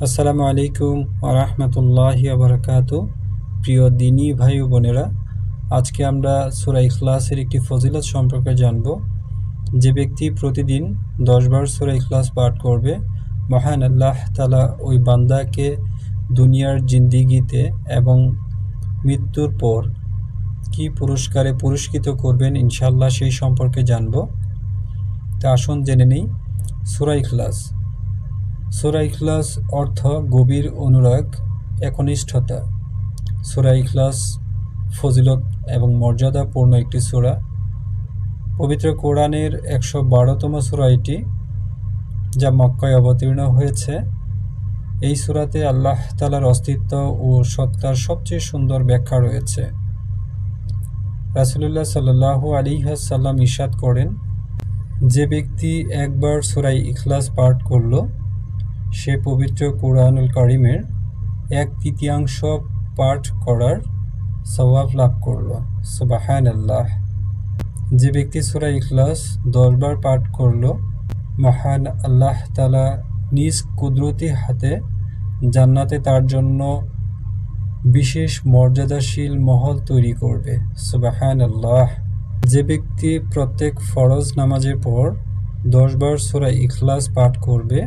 আসসালামু আলাইকুম ওরহমতুল্লাহি ওবরাকাতু। প্রিয় দিনী ভাই ও বোনেরা, আজকে আমরা সূরা ইখলাসের একটি ফজিলত সম্পর্কে জানব। যে ব্যক্তি প্রতিদিন 10 বার সূরা ইখলাস পাঠ করবে, মহান আল্লাহ তাআলা ওই বান্দাকে দুনিয়ার জিন্দিগিতে এবং মৃত্যুর পর কি পুরস্কারে পুরস্কৃত করবেন ইনশাআল্লাহ সেই সম্পর্কে জানব। তা আসুন জেনে নেই। সূরা ইখলাস। সূরা ইখলাস অর্থ গভীর অনুরাগ, একনিষ্ঠতা। সূরা ইখলাস ফজিলত এবং মর্যাদাপূর্ণ একটি সূরা। পবিত্র কোরআনের 112তম সূরা এটি, যা মক্কায় অবতীর্ণ হয়েছে। এই সূরাতে আল্লাহ তাআলার অস্তিত্ব ও সত্তার সবচেয়ে সুন্দর ব্যাখ্যা রয়েছে। রাসূলুল্লাহ সাল্লাল্লাহু আলাইহি ওয়াসাল্লাম ইরশাদ করেন, যে ব্যক্তি একবার সূরা ইখলাস পাঠ করল, সে পবিত্র কুরআনুল কারীমের 1/3 পাঠ করার সওয়াব লাভ করল। সুবহানাল্লাহ। যে ব্যক্তি সূরা ইখলাস 10 বার পাঠ করল, মহান আল্লাহ তাআলা নিজ কুদরতি হাতে জান্নাতে তার জন্য বিশেষ মর্যাদাশীল মহল তৈরি করবে। সুবহানাল্লাহ। যে ব্যক্তি প্রত্যেক ফরজ নামাজের পর 10 বার সূরা ইখলাস পাঠ করবে,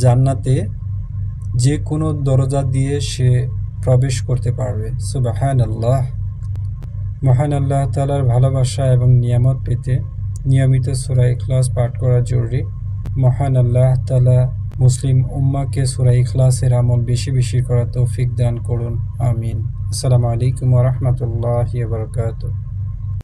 জান্নাতে যে কোনো দরজা দিয়ে সে প্রবেশ করতে পারবে। সুবহানাল্লাহ। মহান আল্লাহ তাআলার ভালোবাসা এবং নিয়ামত পেতে নিয়মিত সূরা ইখলাস পাঠ করা জরুরি। মহান আল্লাহ তাআলা মুসলিম উম্মাহকে সূরা ইখলাসের আমল বেশি বেশি করার তৌফিক দান করুন। আমিন। আসসালামু আলাইকুম ওয়া রাহমাতুল্লাহি ওয়া বারাকাতুহু।